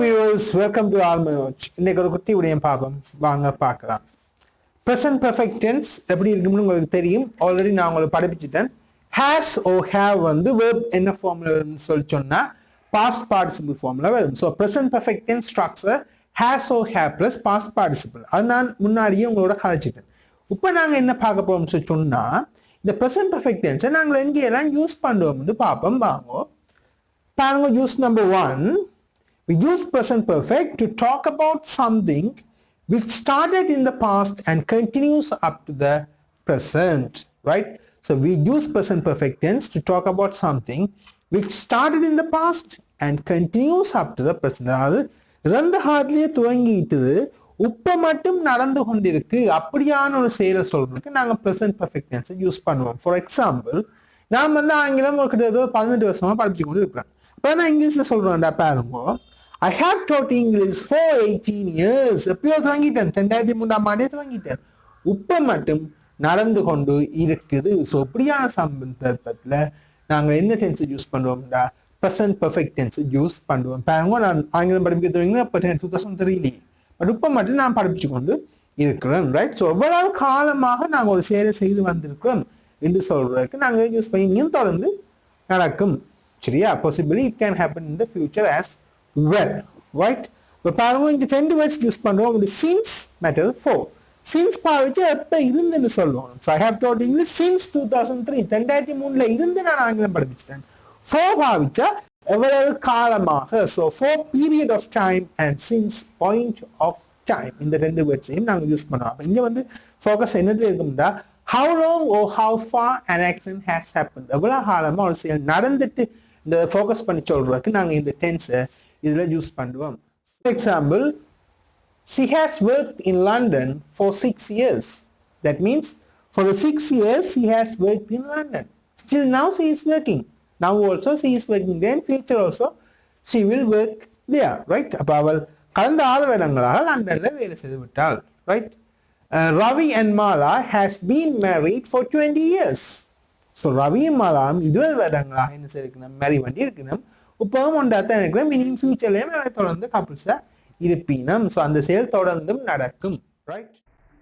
viewers, welcome to Almanoj. இன்னைக்கு ஒரு குட்டி விடயம் பார்ப்போம், வாங்க பார்க்கலாம். Present perfect tense எப்படி இருக்கும்னு உங்களுக்கு தெரியும், ஆல்ரெடி நான் உங்களுக்கு படிப்பிச்சிட்டேன். Has or have வந்து verb என்ன ஃபார்ம்ல வரும்னு சொல்லி சொன்னா past participle ஃபார்ம்ல வரும். So present perfect tense structure has or have plus past participle. அது நான் முன்னாடியே உங்களோட கதைச்சிட்டேன். இப்போ நாங்க என்ன பார்க்க போறோம்னு சொல்லி சொன்னா இந்த present perfect tense நாங்க எங்கெல்லாம் யூஸ் பண்ணுவோம்னு பார்ப்போம் வாங்க. பாருங்க, use number 1. We use present perfect to talk about something which started in the past and continues up to the present, right? So we use present perfect tense to talk about something which started in the past and continues up to the present. அதாவது இறந்த காலத்திலேயே துவங்கிட்டுது இப்ப மட்டும் நடந்து கொண்டிருக்கு அப்படியான ஒரு செயலை சொல்றதுக்கு நாங்க present perfect tense யூஸ் பண்ணுவோம். ஃபார் எக்ஸாம்பிள், நான் வந்து ஆங்கிலம் கிட்டத்தட்ட 18 வருஷமா படிச்சு கொண்டு இருக்கிறேன். இப்போ நான் இங்கிலீஷ்ல சொல்றேன்டா பாருங்க. I have taught English for 18 years. எப்பயோ துவங்கிட்டேன், 2003ஆம் ஆண்டே துவங்கிட்டேன். இப்ப மட்டும் நடந்து கொண்டு இருக்குது. ஸோ இப்படியான சந்தர்ப்பத்தில் நாங்கள் என்ன டென்ஸ் யூஸ் பண்ணுவோம்டா, ப்ரெசன்ட் பெர்ஃபெக்ட் டென்ஸ் யூஸ் பண்ணுவோம். பாருங்க, நான் ஆங்கிலம் படிக்க துவங்கினா இப்போ 2003 பட் இப்போ மட்டும் நான் படிச்சு கொண்டு இருக்கிறேன், ரைட்? ஸோ எவ்வளவு காலமாக நாங்கள் ஒரு செயலை செய்து வந்திருக்கிறோம் என்று சொல்றதுக்கு நாங்கள் யூஸ் பண்ணி இனியும் தொடர்ந்து நடக்கும், சரியா? Possibly it can happen in the future as well, right? இப்போ பாருங்க, இங்க 2 வேர்ட்ஸ் யூஸ் பண்ணுவோம். since matter 4. since பாவிச்சு எப்ப இருந்துன்னு சொல்லுவோம். so I have taught English since 2003. 2003ல இருந்து நான் ஆங்கிலம் படிச்சிட்டேன். 4 பாவிச்சா எவ்வளவு காலமாக, so for period of time and since point of time. இந்த 2 வேர்ட்ஸையும் நாங்க யூஸ் பண்ணுவோம். இங்க வந்து ஃபோக்கஸ் என்னது இருக்கும்டா, how long or how far an action has happened. எவ்வளவு காலமா ஒரு செயல் நடந்துட்டு இந்த ஃபோக்கஸ் பண்ணி சொல்றதுக்கு நாங்க இந்த டென்ஸை இதுல யூஸ் பண்ணுவோம். For example, she has worked in London for 6 years. That means for the 6 years she has worked in London. Still now she is working. Now also she is working. Then future also she will work there, right? அப்ப அவள் கடந்த 6 வருடங்களாக லண்டன்ல வேலை செய்து விட்டாள், right? Ravi and Mala has been married for 20 years. So ரவியும் மாலாவும் 20 வருடங்களாக என்ன செய்யணும், மேரி வண்டி இருக்கணும். இப்பவும் ஒன்றாத்தான் இருக்கிறோம், இனியும் ஃபியூச்சர்லயும் தொடர்ந்து கப்புள்ஸா இருப்பினும். ஸோ அந்த செயல் தொடர்ந்தும் நடக்கும், right?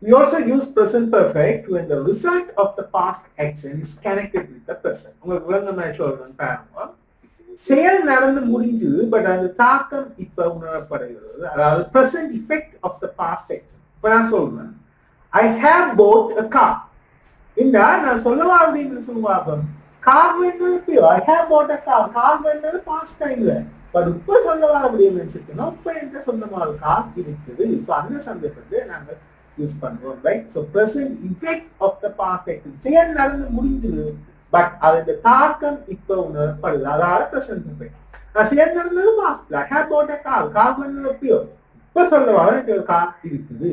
We also use present perfect when the result of the past action is connected with the present. உங்களுக்கு விளங்கமா சொல்றேன் பாருங்க. செயல் நடந்து முடிஞ்சது, பட் அந்த தாக்கம் இப்ப உணரப்படுகிறது. அதாவது present effect of the past action. இப்ப நான் சொல்றேன், I have bought a car. இந்தா நான் சொல்லவா அப்படின்னு சொல்லுவாங்க. கார் வேண்டது I have bought a car. Car வேண்டது பாஸ்ட் டைம்ல, பட் இப்ப சொல்லவா அப்படின்னு நினைச்சிருக்கோம். இப்ப எந்த சொந்தமான கார் இருக்குது. ஸோ அந்த சந்தர்ப்பத்தை நாங்கள் யூஸ் பண்ணுவோம், right? So present effect of the past action. செயல் நடந்து முடிஞ்சது, பட் அதோட தாக்கம் இப்ப உணரப்படுது. அதாவது பிரசன்ட் இஃபெக்ட். நான் செயல் நடந்தது பாஸ்ட்ல, I have bought a car. Car வேண்டது எப்பயோ, இப்ப சொல்லவா எனக்கு ஒரு கார் இருக்குது,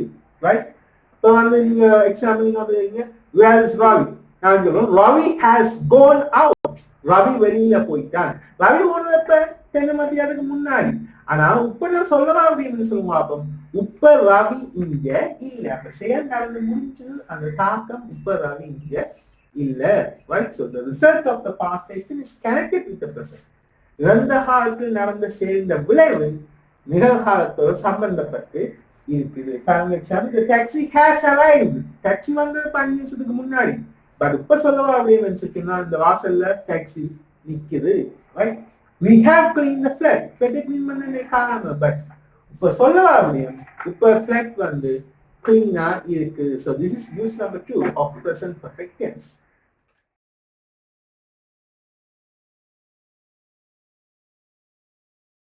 ரைட்? இப்போ வந்து நீங்க எக்ஸாம்பிள் நீங்க where is Ravi? நான் சொல்றேன், Ravi has gone out. Ravi வெளியில போயிட்டான். ரவி போனதப்ப 10 மத்தியானத்துக்கு முன்னாடி. ஆனா இப்ப நான் சொல்லவா அப்படின்னு சொல்லுவோம். அப்ப இப்ப ரவி இங்க இல்ல. அப்ப செயல் நடந்து முடிஞ்சது, அந்த தாக்கம் இப்ப ரவி இங்க இல்ல, right? So the result of the past action is connected with the present. இறந்த காலத்தில் நடந்த செயலின் விளைவு நிகழ்காலத்தோடு சம்பந்தப்பட்டு இருக்குது. The taxi has arrived. Taxi வந்து 5 நிமிஷத்துக்கு முன்னாடி, பட் இப்ப சொல்லவா அப்படின்னு சொன்னா இந்த வாசல்ல டாக்ஸி நிக்குது, right? We have cleaned the flat. Flat clean பண்ணனே காணாம, பட் இப்ப சொல்லவா அப்படின்னு இப்ப ஃபிளட் வந்து க்ளீனா இருக்கு. So this is use number 2 of present perfect tense.